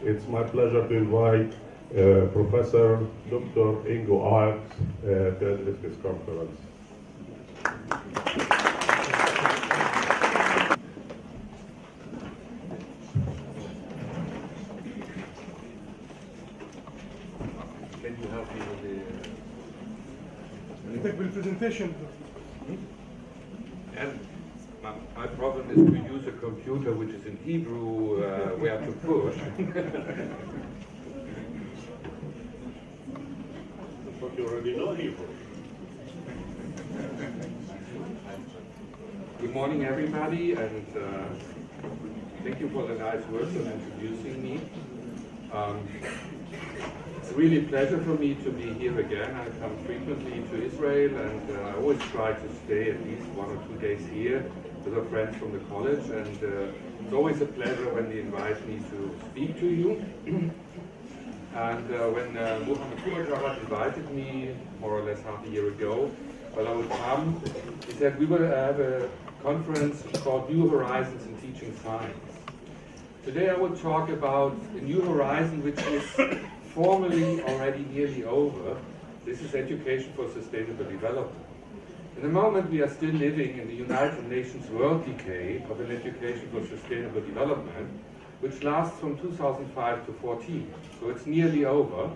It's my pleasure to invite Professor Dr. Ingo Arx to address this conference. Can you help me with the... presentation. And my problem is to use a computer which is in Hebrew, where to push. But you already know Hebrew. Good morning, everybody, and thank you for the nice words of introducing me. It's really a pleasure for me to be here again. I come frequently to Israel, and I always try to stay at least 1 or 2 days here with our friends from the college, and it's always a pleasure when they invite me to speak to you. And when Mohammed Kubajarat invited me more or less half a year ago, well, I would come, he said we will have a conference called New Horizons in Teaching Science. Today I will talk about a new horizon which is formally already nearly over. This is education for sustainable development. In the moment we are still living in the United Nations World Decade of an education for sustainable development, which lasts from 2005 to 14, so it's nearly over.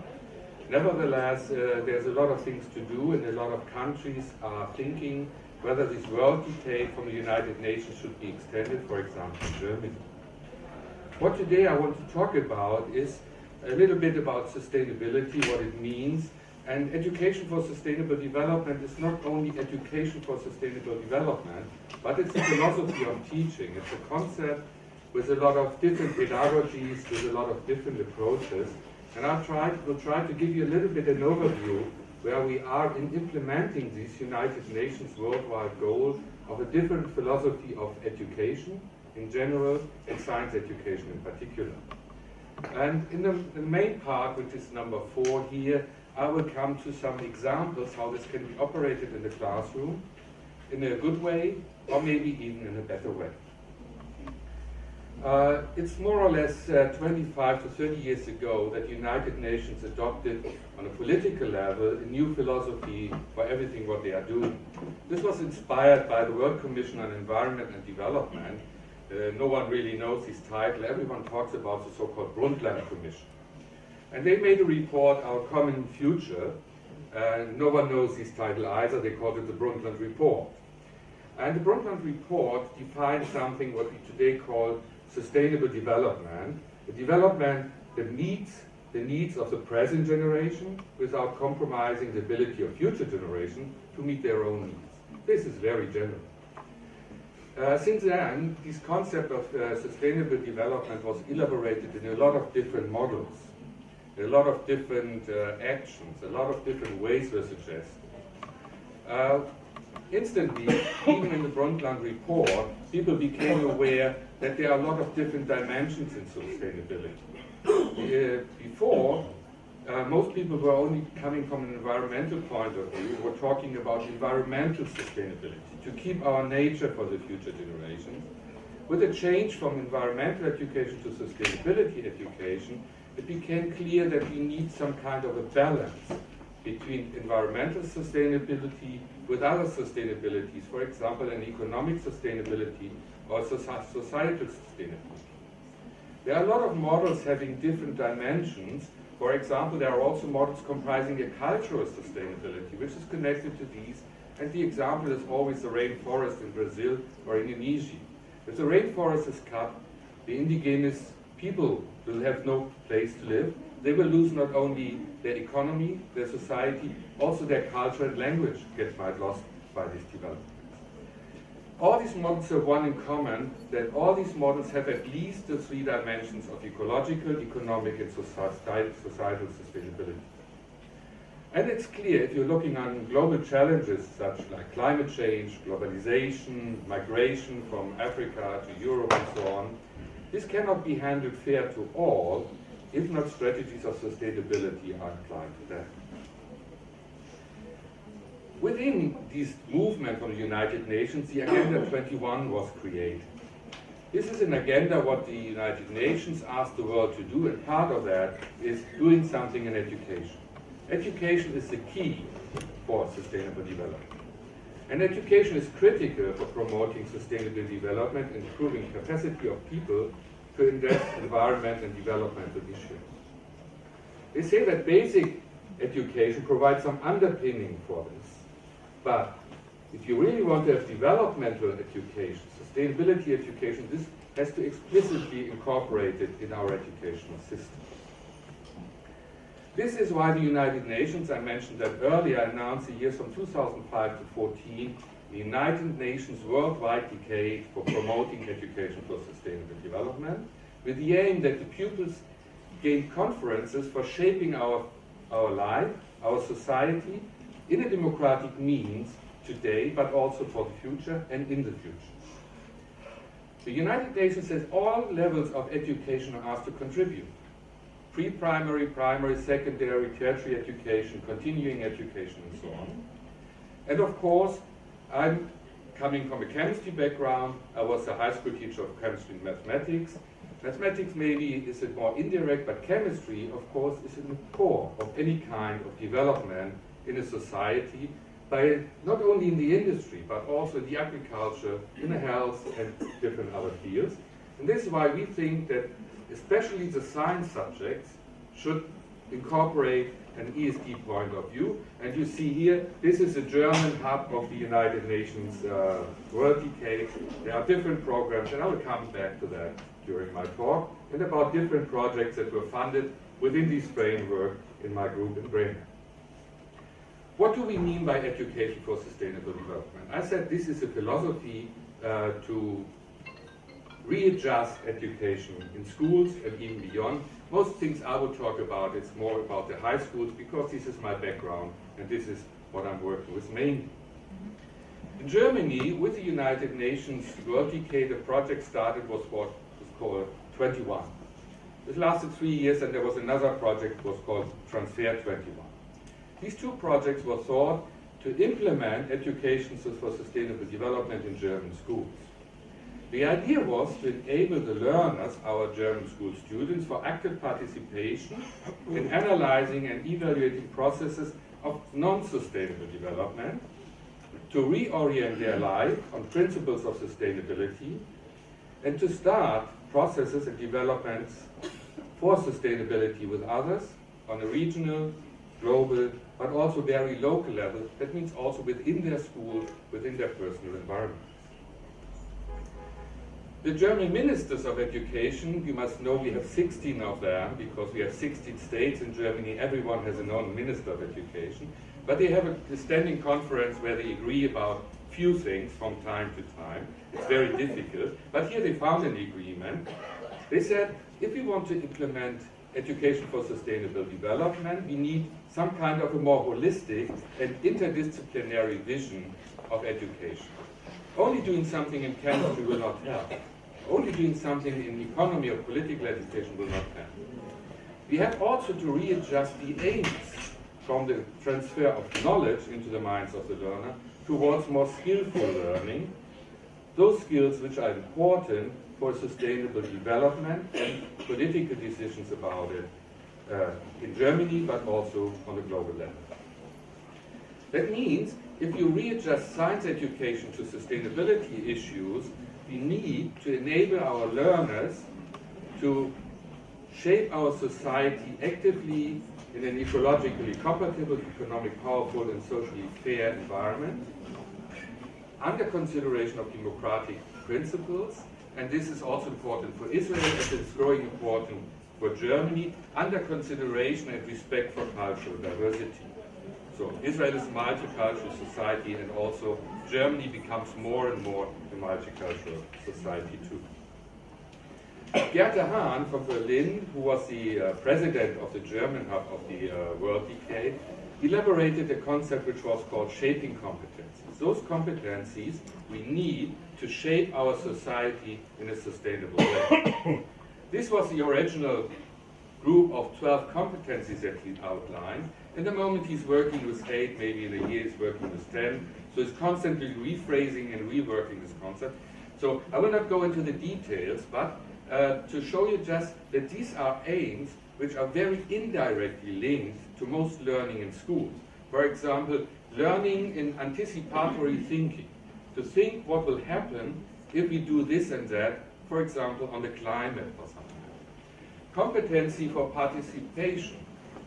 Nevertheless, there's a lot of things to do, and a lot of countries are thinking whether this World Decade from the United Nations should be extended, for example, in Germany. What today I want to talk about is a little bit about sustainability, what it means, and education for sustainable development is not only education for sustainable development, but it's a philosophy of teaching. It's a concept with a lot of different pedagogies, with a lot of different approaches. And will try to give you a little bit an overview where we are in implementing these United Nations worldwide goals of a different philosophy of education in general and science education in particular. And in the main part, which is number 4 here, I will come to some examples how this can be operated in the classroom in a good way or maybe even in a better way. It's more or less 25 to 30 years ago that the United Nations adopted on a political level a new philosophy for everything what they are doing. This was inspired by the World Commission on Environment and Development. No one really knows his title. Everyone talks about the so-called Brundtland Commission. And they made a report, Our Common Future. No one knows his title either. They called it the Brundtland Report. And the Brundtland Report defines something what we today call sustainable development, a development that meets the needs of the present generation without compromising the ability of future generations to meet their own needs. This is very general. Since then, this concept of sustainable development was elaborated in a lot of different models, a lot of different actions, a lot of different ways were suggested. Instantly, even in the Brundtland Report, people became aware that there are a lot of different dimensions in sustainability. Before, most people were only coming from an environmental point of view, were talking about environmental sustainability, to keep our nature for the future generations. With a change from environmental education to sustainability education, it became clear that we need some kind of a balance between environmental sustainability with other sustainabilities, for example, an economic sustainability or societal sustainability. There are a lot of models having different dimensions. For example, there are also models comprising a cultural sustainability, which is connected to these, and the example is always the rainforest in Brazil or Indonesia. If the rainforest is cut, the indigenous people will have no place to live. They will lose not only their economy, their society, also their culture and language might lost by this development. All these models have one in common, that all these models have at least the 3 dimensions of ecological, economic, and societal sustainability. And it's clear, if you're looking on global challenges such like climate change, globalization, migration from Africa to Europe and so on, this cannot be handled fair to all if not strategies of sustainability are applied to that. Within this movement from the United Nations, the Agenda 21 was created. This is an agenda what the United Nations asked the world to do, and part of that is doing something in education. Education is the key for sustainable development. And education is critical for promoting sustainable development and improving capacity of people to address environment and developmental issues. They say that basic education provides some underpinning for this. But if you really want to have developmental education, sustainability education, this has to explicitly incorporate it in our educational system. This is why the United Nations, I mentioned that earlier, announced the years from 2005 to 2014, the United Nations Worldwide Decade for Promoting Education for Sustainable Development, with the aim that the pupils gain conferences for shaping our life, our society, in a democratic means today, but also for the future and in the future. The United Nations says all levels of education are asked to contribute. Pre-primary, primary, secondary, tertiary education, continuing education, and so on. And of course, I'm coming from a chemistry background. I was a high school teacher of chemistry and mathematics. Mathematics maybe is a more indirect, but chemistry, of course, is in the core of any kind of development in a society, by not only in the industry, but also in the agriculture, in the health, and different other fields. And this is why we think that especially the science subjects should incorporate an ESG point of view. And you see here, this is a German hub of the United Nations World Decade. There are different programs, and I will come back to that during my talk, and about different projects that were funded within this framework in my group in Bremen. What do we mean by education for sustainable development? I said this is a philosophy to readjust education in schools and even beyond. Most things I will talk about, it's more about the high schools, because this is my background and this is what I'm working with mainly. In Germany, with the United Nations World Decade, a project started was what was called 21. This lasted 3 years, and there was another project was called Transfer 21. These two projects were thought to implement education for sustainable development in German schools. The idea was to enable the learners, our German school students, for active participation in analyzing and evaluating processes of non-sustainable development, to reorient their life on principles of sustainability, and to start processes and developments for sustainability with others on a regional, global, but also very local level. That means also within their school, within their personal environment. The German ministers of education, you must know we have 16 of them, because we have 16 states in Germany. Everyone has an own minister of education. But they have a standing conference where they agree about few things from time to time. It's very difficult. But here they found an agreement. They said, if we want to implement education for sustainable development, we need some kind of a more holistic and interdisciplinary vision of education. Only doing something in chemistry will not help. Only doing something in economy or political education will not help. We have also to readjust the aims from the transfer of knowledge into the minds of the learner towards more skillful learning, those skills which are important for sustainable development and political decisions about it in Germany, but also on a global level. That means if you readjust science education to sustainability issues, we need to enable our learners to shape our society actively in an ecologically compatible, economic powerful, and socially fair environment, under consideration of democratic principles, and this is also important for Israel as it's growing important for Germany, under consideration and respect for cultural diversity. So Israel is a multicultural society, and also Germany becomes more and more a multicultural society too. Gerte Hahn from Berlin, who was the president of the German hub of the World Decade, elaborated a concept which was called shaping competencies. Those competencies we need to shape our society in a sustainable way. This was the original group of 12 competencies that he outlined. In the moment he's working with 8, maybe in a year he's working with 10. So he's constantly rephrasing and reworking this concept. So I will not go into the details, but to show you just that these are aims which are very indirectly linked to most learning in schools. For example, learning in anticipatory thinking, to think what will happen if we do this and that, for example, on the climate or something. Competency for participation.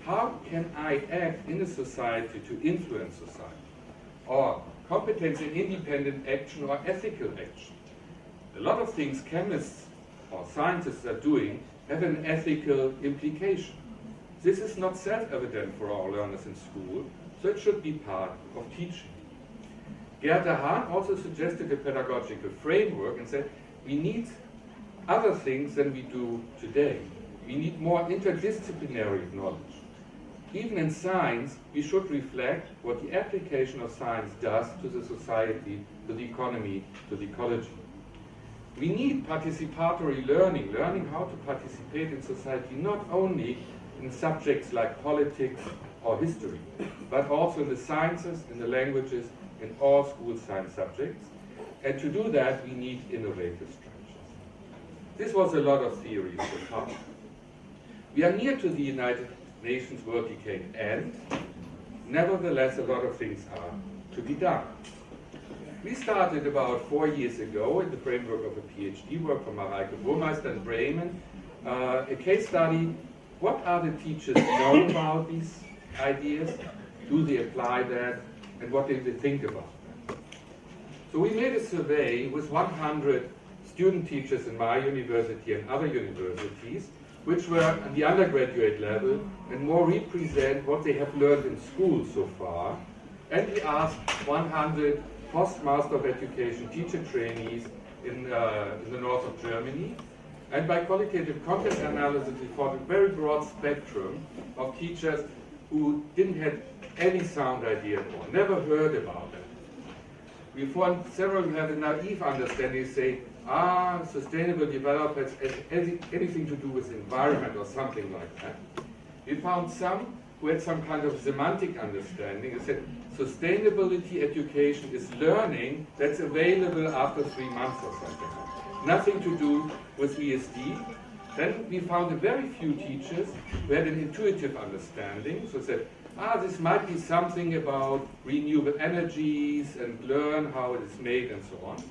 How can I act in a society to influence society? Or competence in independent action or ethical action. A lot of things chemists or scientists are doing have an ethical implication. This is not self-evident for our learners in school, so it should be part of teaching. Gerda Hahn also suggested a pedagogical framework and said we need other things than we do today. We need more interdisciplinary knowledge. Even in science, we should reflect what the application of science does to the society, to the economy, to the ecology. We need participatory learning, learning how to participate in society, not only in subjects like politics or history, but also in the sciences, in the languages, in all school science subjects. And to do that, we need innovative structures. This was a lot of theory so far. We are near to the United Nations World Decade end. Nevertheless, a lot of things are to be done. We started about 4 years ago in the framework of a PhD work from Mareike Burmeister in Bremen, a case study. What are the teachers know about these ideas? Do they apply that? And what do they think about that? So we made a survey with 100 student teachers in my university and other universities, which were at the undergraduate level and more represent what they have learned in school so far. And we asked 100 postmaster of education teacher trainees in the north of Germany. And by qualitative content analysis, we found a very broad spectrum of teachers who didn't have any sound idea or never heard about it. We found several who have a naive understanding, say, sustainable development has anything to do with environment or something like that. We found some who had some kind of semantic understanding and said, sustainability education is learning that's available after 3 months or something. Nothing to do with ESD. Then we found a very few teachers who had an intuitive understanding, so said, this might be something about renewable energies and learn how it is made and so on.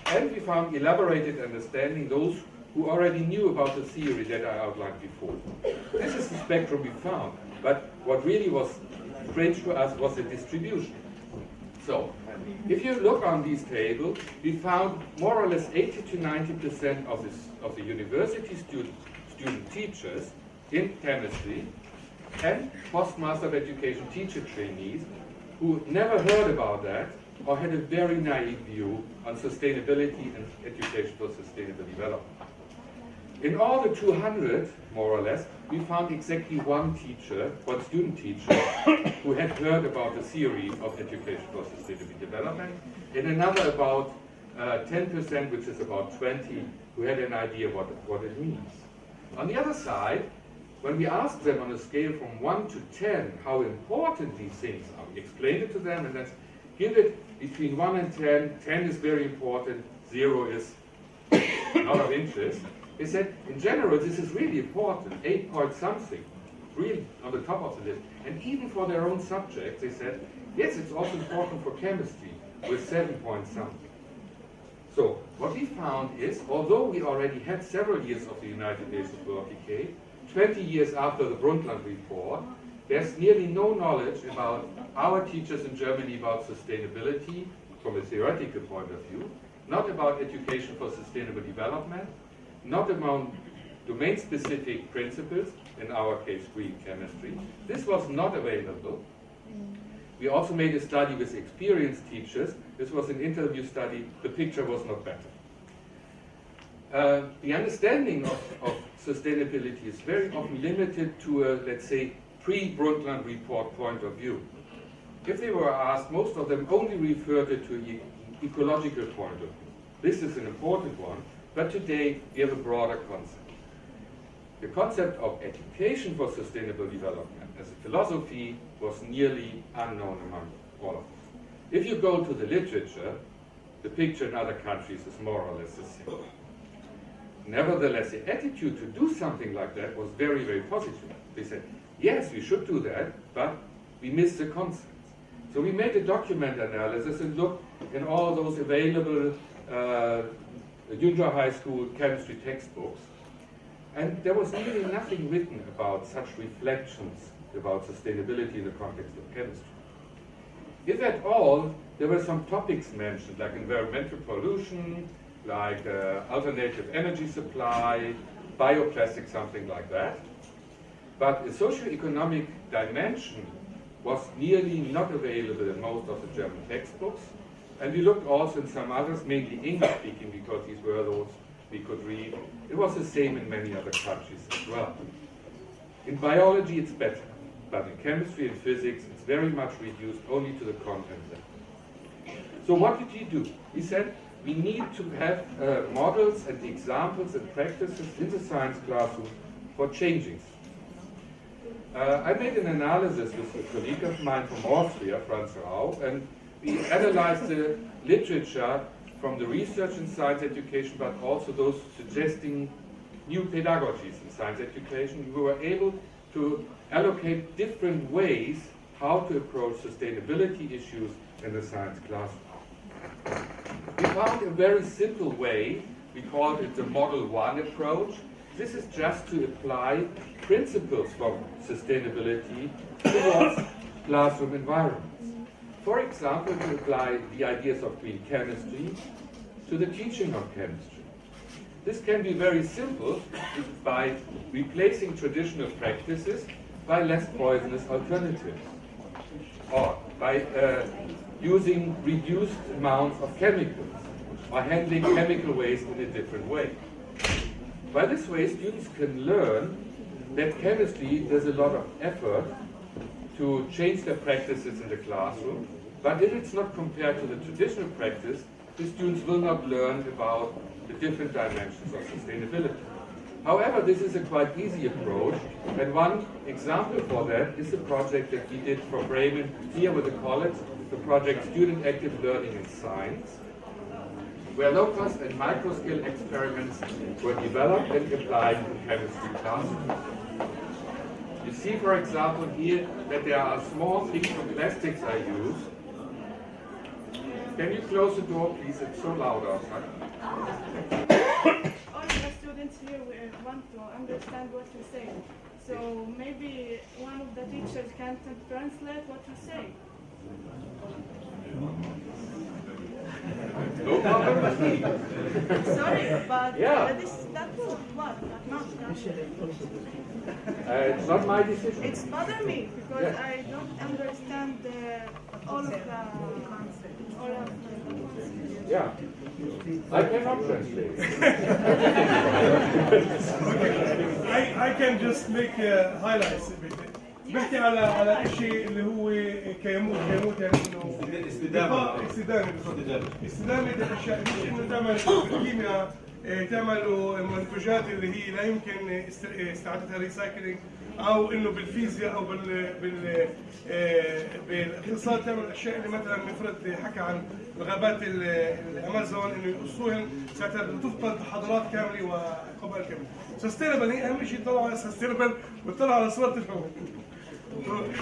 And we found elaborated understanding, those who already knew about the theory that I outlined before. This is the spectrum we found, but what really was strange to us was the distribution. So, if you look on these tables, we found more or less 80 to 90% of the university student teachers in chemistry and postmaster of education teacher trainees who never heard about that or had a very naive view on sustainability and education for sustainable development. In all the 200, more or less, we found exactly one student teacher, who had heard about the theory of education for sustainable development, and another about 10%, which is about 20, who had an idea what it means. On the other side, when we asked them on a scale from 1 to 10 how important these things are, we explained it to them and then give it between 1 and 10. 10 is very important, 0 is not of interest. They said, in general, this is really important, 8 point something, really on the top of the list. And even for their own subjects, they said, yes, it's also important for chemistry, with 7 point something. So, what we found is, although we already had several years of the United Nations World Decade, 20 years after the Brundtland report, there's nearly no knowledge about our teachers in Germany about sustainability from a theoretical point of view, not about education for sustainable development, not among domain-specific principles, in our case Greek chemistry. This was not available. We also made a study with experienced teachers. This was an interview study. The picture was not better. The understanding of sustainability is very often limited to a, let's say, pre-Brundtland report point of view. If they were asked, most of them only referred to an ecological point of view. This is an important one, but today we have a broader concept. The concept of education for sustainable development as a philosophy was nearly unknown among all of us. If you go to the literature, the picture in other countries is more or less the same. Nevertheless, the attitude to do something like that was very, very positive. They said, yes, we should do that, but we miss the concepts. So we made a document analysis and looked in all those available junior high school chemistry textbooks. And there was really nothing written about such reflections about sustainability in the context of chemistry. If at all, there were some topics mentioned, like environmental pollution, like alternative energy supply, bioplastic, something like that. But a socioeconomic dimension was nearly not available in most of the German textbooks. And we looked also in some others, mainly English-speaking, because these were those we could read. It was the same in many other countries as well. In biology, it's better. But in chemistry and physics, it's very much reduced only to the content level. So what did he do? He said, we need to have models and examples and practices in the science classroom for changing. I made an analysis with a colleague of mine from Austria, Franz Rau, and we analyzed the literature from the research in science education, but also those suggesting new pedagogies in science education. We were able to allocate different ways how to approach sustainability issues in the science classroom. We found a very simple way. We called it the Model 1 approach. This is just to apply principles from sustainability towards classroom environments. For example, to apply the ideas of green chemistry to the teaching of chemistry. This can be very simple by replacing traditional practices by less poisonous alternatives, or by using reduced amounts of chemicals, or handling chemical waste in a different way. By this way, students can learn that chemistry does a lot of effort to change their practices in the classroom, but if it's not compared to the traditional practice, the students will not learn about the different dimensions of sustainability. However, this is a quite easy approach, and one example for that is the project that we did for Bremen here with the college, the project Student Active Learning in Science, where low-cost and micro-scale experiments were developed and applied in chemistry classes. You see, for example, here that there are small things of plastics I use. Can you close the door, please? It's so loud outside. All the students here want to understand what you say. So maybe one of the teachers can translate what you say. No problem. Sorry, but Yeah. that's what? It's not my decision. It's bothering me because I don't understand all of the concepts. Yeah. I cannot translate. I can just make highlights a bit. بحكي على الشيء اللي هو كيموت يعني انه استدامه الاشياء، مش انه تعمل بالكيمياء تعملوا منتوجات اللي هي لا يمكن استعادتها ريسايكلينج، او انه بالفيزياء او بالاقتصاد تعمل الاشياء اللي مثلا نفرض حكى عن غابات الامازون انه يقصوهن ساعتها بتفقد حضارات كامله وقبائل كامله. سستينبل هي اهم شيء تطلعوا على سستينبل وتطلعوا على صوره الفوق.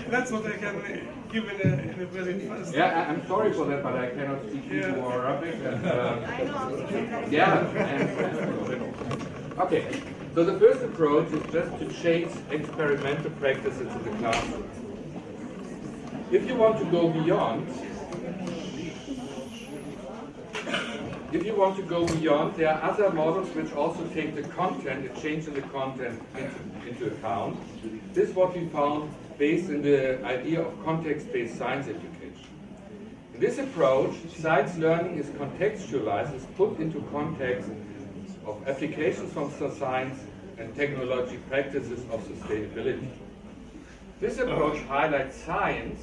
That's what I can give in a very fast. Yeah, I'm sorry for that, but I cannot speak Hebrew or Arabic. And, I know. yeah. Okay. So the first approach is just to change experimental practices in the classroom. If you want to go beyond, there are other models which also take the content, the change in the content into account. This is what we found based in the idea of context-based science education. In this approach, science learning is contextualized, is put into context of applications from science and technology practices of sustainability. This approach highlights science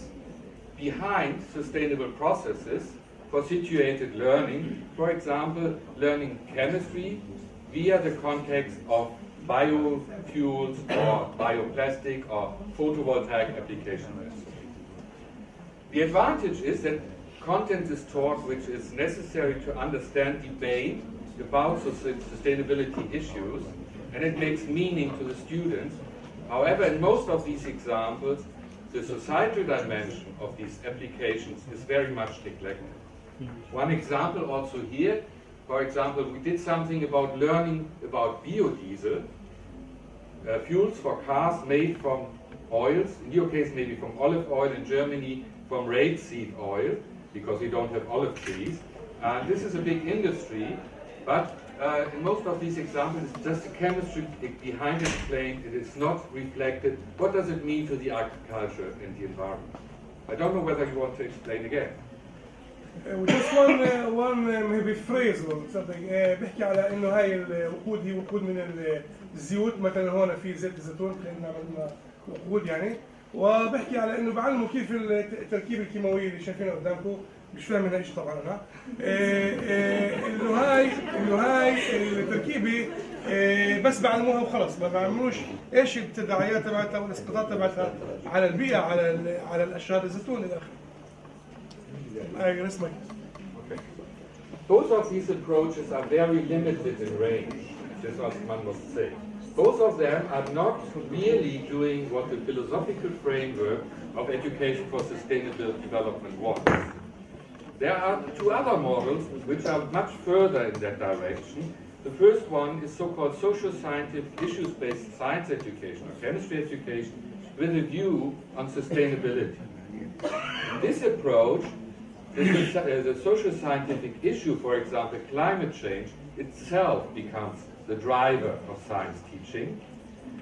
behind sustainable processes for situated learning, for example, learning chemistry via the context of biofuels or bioplastic or photovoltaic applications. The advantage is that content is taught which is necessary to understand debate about sustainability issues, and it makes meaning to the students. However, in most of these examples, the societal dimension of these applications is very much neglected. One example also here, for example, we did something about learning about biodiesel, fuels for cars made from oils, in your case maybe from olive oil, in Germany from rapeseed oil, because we don't have olive trees. This is a big industry, but in most of these examples, it's just the chemistry behind explained. It is not reflected. What does it mean to the agriculture and the environment? I don't know whether you want to explain again. Just one maybe phrase or something بيحكي على انه هاي الوقود هي وقود من الزيوت. مثلا هون في زيت الزيتون خلينا نعمل وقود يعني، وبحكي على انه بعلموا كيف التركيبه الكيماويه اللي شايفينها قدامكم. مش فاهم منها ايش طبعا انا. انه هاي التركيبه بس بعلموها وخلص، ما بعلموش ايش التداعيات تبعتها والاسقاطات تبعتها على البيئه، على الاشجار الزيتون الى اخره. Okay. Both of these approaches are very limited in range, this one must say. Both of them are not really doing what the philosophical framework of education for sustainable development wants. There are two other models which are much further in that direction. The first one is so-called social-scientific issues-based science education or chemistry education with a view on sustainability. In this approach, the social-scientific issue, for example, climate change, itself becomes the driver of science teaching.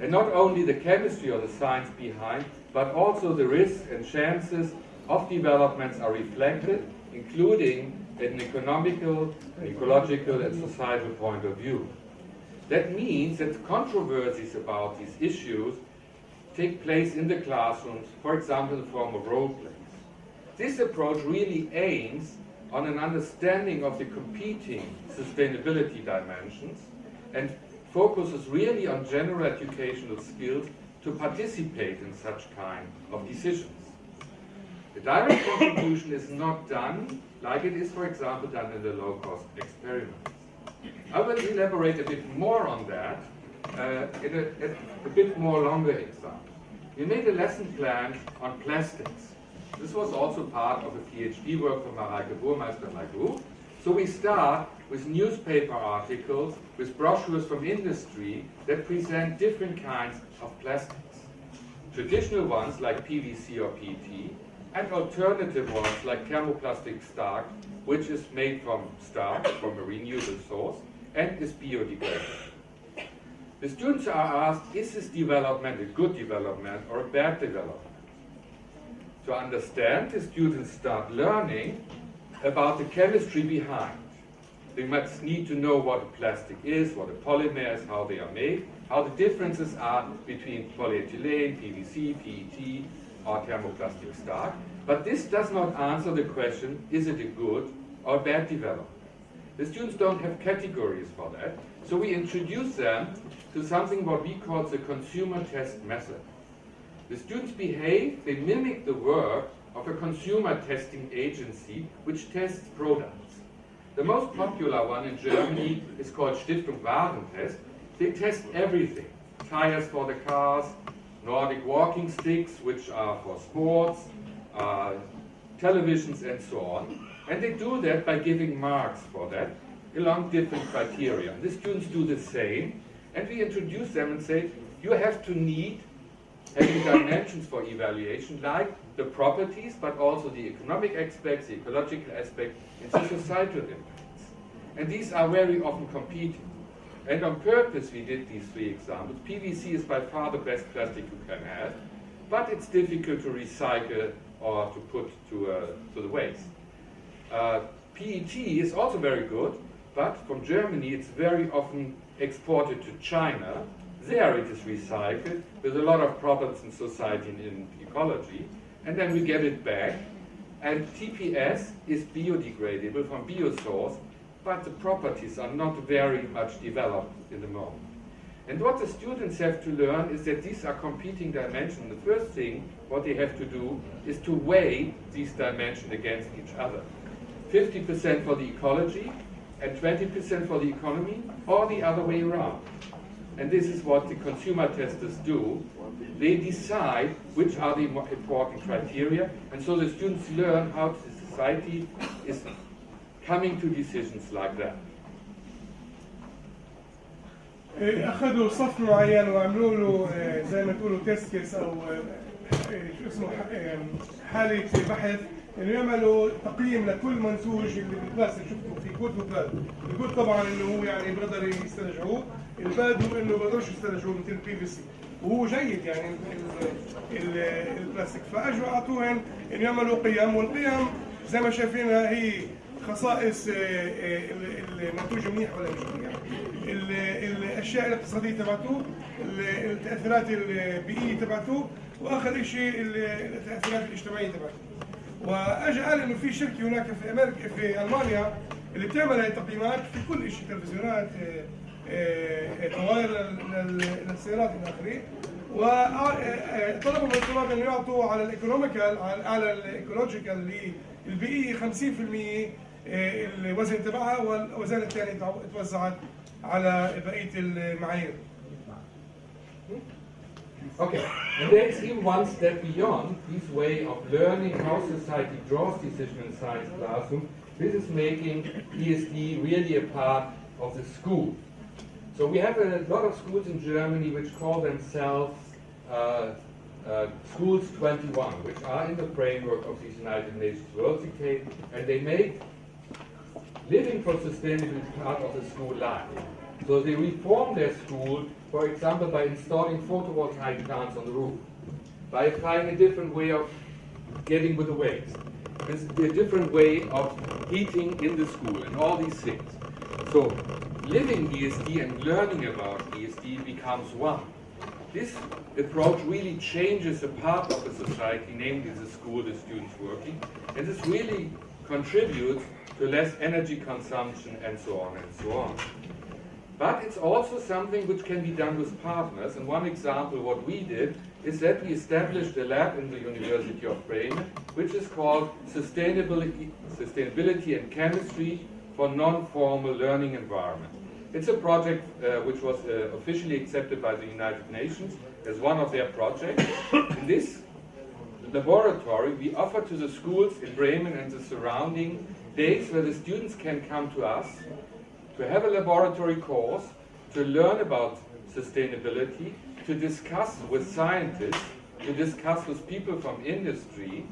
And not only the chemistry or the science behind, but also the risks and chances of developments are reflected, including an economical, ecological, and societal point of view. That means that controversies about these issues take place in the classrooms, for example, in the form of role plays. This approach really aims on an understanding of the competing sustainability dimensions and focuses really on general educational skills to participate in such kind of decisions. The direct contribution is not done like it is, for example, done in the low-cost experiments. I will elaborate a bit more on that in a bit more longer example. We made a lesson plan on plastics. This was also part of a PhD work from Mareike Burmeister and my group. So we start with newspaper articles, with brochures from industry that present different kinds of plastics. Traditional ones like PVC or PET, and alternative ones like thermoplastic starch, which is made from starch, from a renewable source, and is biodegradable. The students are asked, is this development a good development or a bad development? To understand, the students start learning about the chemistry behind. They must need to know what a plastic is, what a polymer is, how they are made, how the differences are between polyethylene, PVC, PET, or thermoplastic starch. But this does not answer the question, is it a good or bad development? The students don't have categories for that, so we introduce them to something what we call the consumer test method. The students behave, they mimic the work of a consumer testing agency which tests products. The most popular one in Germany is called Stiftung Warentest. They test everything. Tires for the cars, Nordic walking sticks, which are for sports, televisions and so on. And they do that by giving marks for that along different criteria. The students do the same, and we introduce them and say, you have to need having dimensions for evaluation, like the properties, but also the economic aspects, the ecological aspects, and the societal impacts. And these are very often competing. And on purpose we did these three examples. PVC is by far the best plastic you can have, but it's difficult to recycle or to put to the waste. PET is also very good, but from Germany it's very often exported to China. There it is recycled with a lot of problems in society and in ecology, and then we get it back. And TPS is biodegradable from biosource, but the properties are not very much developed in the moment. And what the students have to learn is that these are competing dimensions. The first thing what they have to do is to weigh these dimensions against each other. 50% for the ecology and 20% for the economy, or the other way around. And this is what the consumer testers do. They decide which are the more important criteria, and so the students learn how the society is coming to decisions like that. اخذوا صف معين وعملوا له زي ما تقولوا تيست كيس او شو اسمه حاله بحث انه يعملوا تقييم لكل منتوج اللي بالكلاس اللي شفتوا في جود وباد. الجود طبعا انه هو يعني بيقدر يسترجعوه، الباد هو انه بيقدرش يسترجعوه مثل البي في سي، وهو جيد يعني البلاستيك. فاجوا اعطوهم انه يعملوا قيم، والقيم زي ما شايفينها هي خصائص المنتوج منيح ولا مش منيح، الاشياء الاقتصاديه تبعته، التاثيرات البيئيه تبعته، واخر شيء التاثيرات الاجتماعيه تبعته. واجى قال انه في شركه هناك في امريكا في المانيا اللي بتعمل هاي التقييمات في كل شيء، تلفزيونات، طوائر للسيارات الى اخره. وطلبوا من الطلاب انه يعطوا على الايكونوميكال، على الايكولوجيكال البيئيه 50% الوزن تبعها، والوزن الثاني توزعت على بقيه المعايير. Okay, and there's even one step beyond this way of learning how society draws decisions in science classroom. This is making ESD really a part of the school. So we have a lot of schools in Germany which call themselves Schools 21, which are in the framework of the United Nations World Decade, and they make living for sustainability part of the school life. So they reform their school, for example, by installing photovoltaic plants on the roof, by applying a different way of getting with the waste, a different way of heating in the school, and all these things. So living ESD and learning about ESD becomes one. This approach really changes a part of the society, namely the school, the students working, and this really contributes to less energy consumption and so on and so on. But it's also something which can be done with partners, and one example what we did is that we established a lab in the University of Bremen which is called Sustainability and Chemistry for Non-Formal Learning Environment. It's a project which was officially accepted by the United Nations as one of their projects. In this laboratory we offer to the schools in Bremen and the surrounding days where the students can come to us to have a laboratory course, to learn about sustainability, to discuss with scientists, to discuss with people from industry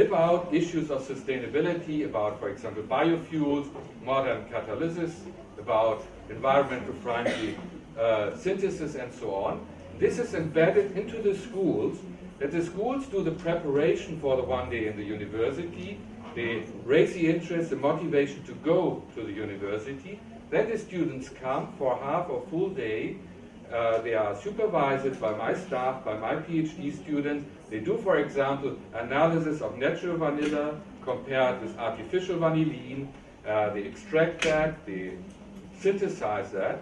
about issues of sustainability, about, for example, biofuels, modern catalysis, about environmental friendly synthesis and so on. This is embedded into the schools, that the schools do the preparation for the one day in the university. They raise the interest, the motivation to go to the university. Then the students come for half or full day. They are supervised by my staff, by my PhD students. They do, for example, analysis of natural vanilla compared with artificial vanillin. They extract that, they synthesize that.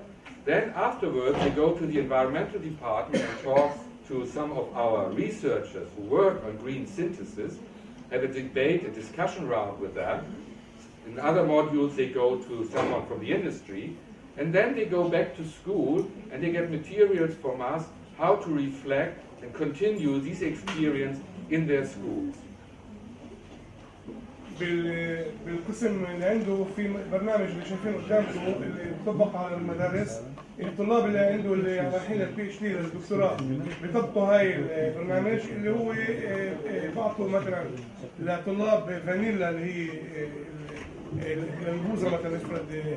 Then afterwards they go to the environmental department and talk to some of our researchers who work on green synthesis, have a debate, a discussion round with them. In other modules they go to someone from the industry, and then they go back to school and they get materials from us how to reflect and continue this experience in their schools. بالقسم اللي عنده في برنامج اللي شايفينه قدامكم اللي بيطبق على المدارس، الطلاب اللي عنده اللي رايحين البي اتش دي للدكتوراه بيطبقوا هاي البرنامج اللي هو بعطوا مثلا لطلاب فانيلا اللي هي البوزه مثلا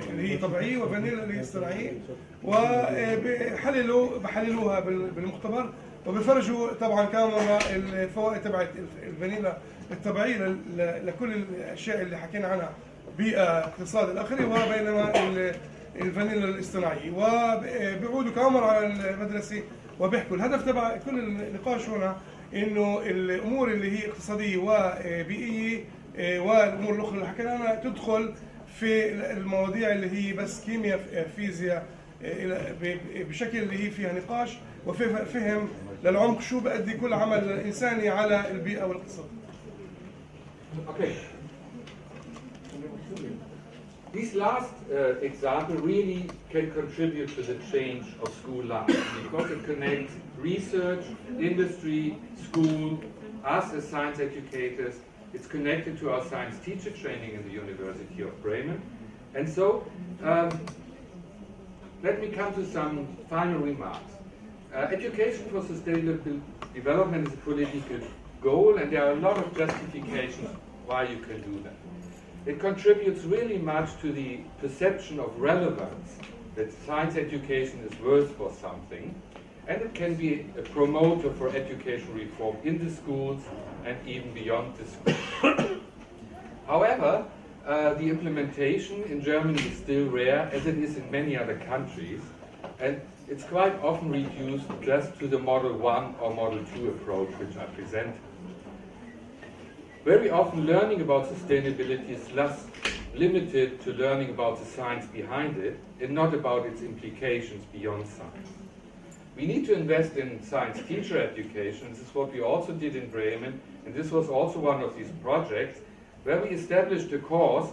اللي هي طبيعيه، وفانيلا اللي هي صناعيه، بحللوها بالمختبر، وبيفرجوا طبعا كاميرا الفوائد تبعت الفانيلا الطبيعيه لكل الاشياء اللي حكينا عنها، بيئه، اقتصاد الاخري، وبينما الفانيلا الاصطناعيه، وبيعودوا كاميرا على المدرسه وبيحكوا. الهدف تبع كل النقاش هنا انه الامور اللي هي اقتصاديه وبيئيه والامور الاخرى اللي حكينا عنها تدخل في المواضيع اللي هي بس كيمياء، فيزياء، بشكل اللي هي فيها نقاش وفيها فهم للعمق شو بأدي كل عمل إنساني على البيئة والاقتصاد. Okay. This last example really can contribute to the change of school life because it connects research, industry, school, us as science educators. It's connected to our science teacher training in the University of Bremen. And so, let me come to some final remarks. Education for sustainable development is a political goal, and there are a lot of justifications why you can do that. It contributes really much to the perception of relevance, that science education is worth for something, and it can be a promoter for education reform in the schools and even beyond the schools. However, the implementation in Germany is still rare, as it is in many other countries, and it's quite often reduced just to the Model 1 or Model 2 approach, which I presented. Very often learning about sustainability is less limited to learning about the science behind it and not about its implications beyond science. We need to invest in science teacher education. This is what we also did in Bremen, and this was also one of these projects where we established a course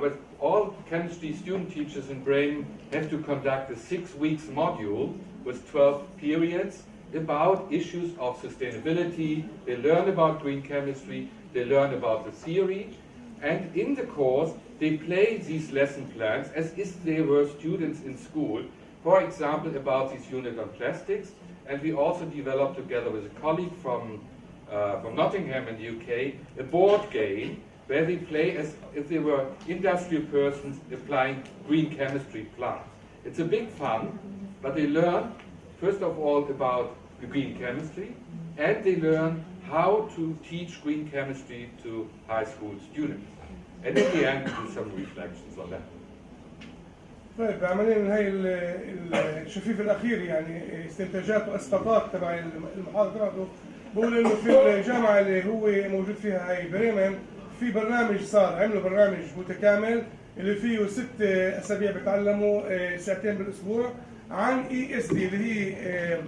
where all chemistry student teachers in Bremen have to conduct a 6 weeks module with 12 periods about issues of sustainability. They learn about green chemistry, they learn about the theory, and in the course they play these lesson plans as if they were students in school. For example, about this unit on plastics, and we also developed together with a colleague from Nottingham in the UK a board game where they play as if they were industrial persons applying green chemistry plants. It's a big fun, but they learn first of all about the green chemistry, and they learn how to teach green chemistry to high school students. And in the end, we do some reflections on that. طيب عمليا هاي الشفيف الاخير يعني استنتاجات واسقاطات تبع المحاضره تبعته بقول انه في الجامعه اللي هو موجود فيها هاي بريمن في برنامج صار عملوا برنامج متكامل اللي فيه 6 اسابيع بتعلموا 2 ساعة بالاسبوع عن ESD اللي هي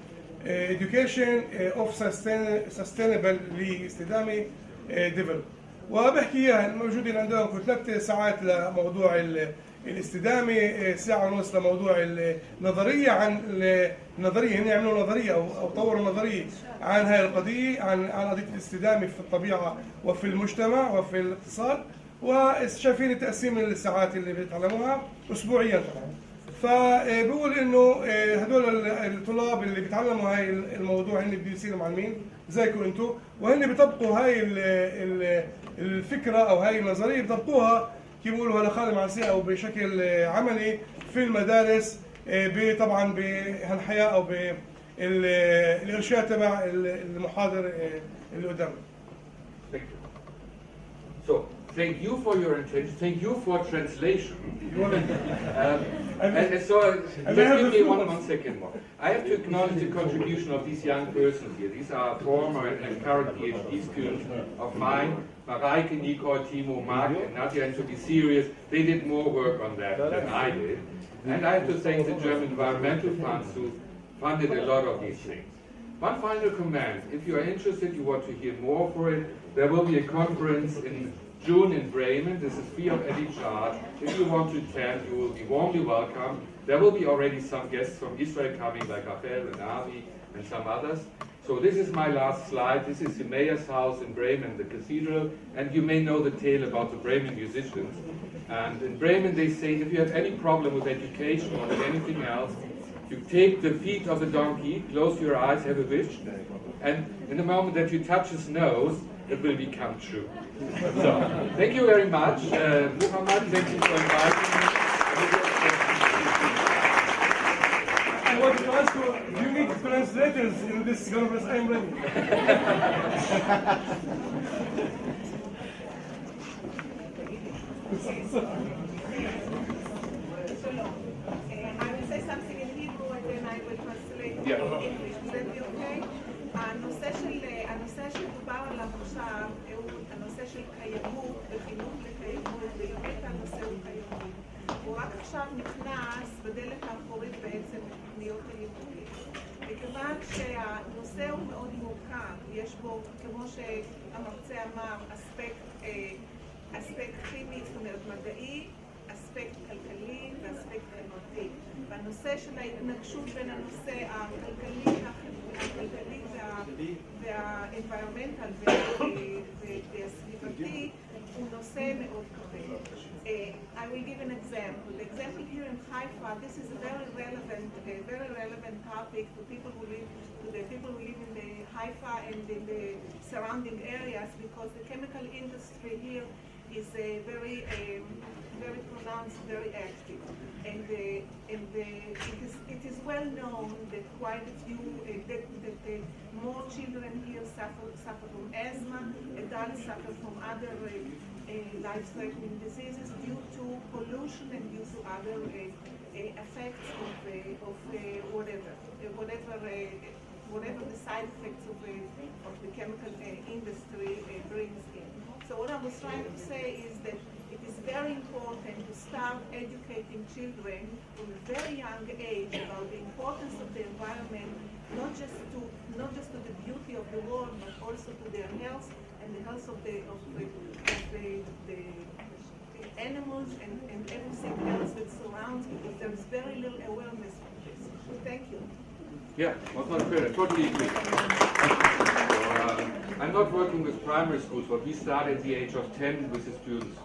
Education of Sustainable لاستدامه Development. وبحكي اياها موجودين عندهم في 3 ساعات لموضوع الاستدامه، 1.5 ساعة لموضوع النظريه عن النظريه، هن يعملوا نظريه او طوروا نظريه عن هاي القضيه، عن قضيه الاستدامه في الطبيعه وفي المجتمع وفي الاقتصاد، وشايفين تقسيم الساعات اللي بيتعلموها اسبوعيا طبعا. فبقول انه هدول الطلاب اللي بيتعلموا هاي الموضوع هن بدهم يصيروا معلمين زيكم انتم، وهن بيطبقوا هاي الفكره او هاي النظريه بيطبقوها كيف بيقولوا هلا خالي مع او بشكل عملي في المدارس طبعا بهالحياه او بالارشاد تبع المحاضر اللي قدامنا. So, thank you for your attention. Thank you for translation. And so, just give me one second more. I have to acknowledge the contribution of these young persons here. These are former and current PhD students of mine. Mareike, Nicole, Timo, Mark, and Nadia, and to be serious, they did more work on that than I did. And I have to thank the German environmental funds who funded a lot of these things. One final comment, if you are interested, you want to hear more for it, there will be a conference in June in Bremen. This is free of any charge. If you want to attend, you will be warmly welcome. There will be already some guests from Israel coming, like Rachel and Avi and some others. So this is my last slide. This is the mayor's house in Bremen, the cathedral, and you may know the tale about the Bremen musicians. And in Bremen they say if you have any problem with education or with anything else, you take the feet of a donkey, close your eyes, have a wish, and in the moment that you touch his nose, it will become true. So, thank you very much. Muhammad, thank you for inviting me. I want to ask you, do you need translators in this conference? I'm ready. I will say something in Hebrew and then I will translate in English. Is that okay? הנושא שדובר עליו עכשיו הוא הנושא של קיימות וחינוך לקיימות, ובאמת הנושא הוא קיימות. הוא רק עכשיו נכנס בדלת האחורית הלימודים. מכיוון שהנושא הוא מאוד מורכב, יש בו, כמו שהמרצה אמר, אספקט כימי, זאת אומרת מדעי, אספקט כלכלי ואספקט חברתי. והנושא של ההתנגשות בין הנושא הכלכלי וה-environmental והסביבתי הוא נושא מאוד כבד. I will give an example. The example here in Haifa, this is a very relevant topic to people who live in the Haifa and in the surrounding areas, because the chemical industry here is very pronounced, very active, and it is well known that quite a few more children here suffer from asthma, adults suffer from other life-threatening diseases due to pollution and due to other effects of whatever the side effects of the chemical industry brings in. So what I was trying to say is that it is very important to start educating children from a very young age about the importance of the environment, not just to the beauty of the world, but also to their health and the health of the animals and everything else that surrounds, because there is very little awareness of this. Thank you. Yeah, was not fair. I totally agree. So, I'm not working with primary schools, but we start at the age of 10 with the students.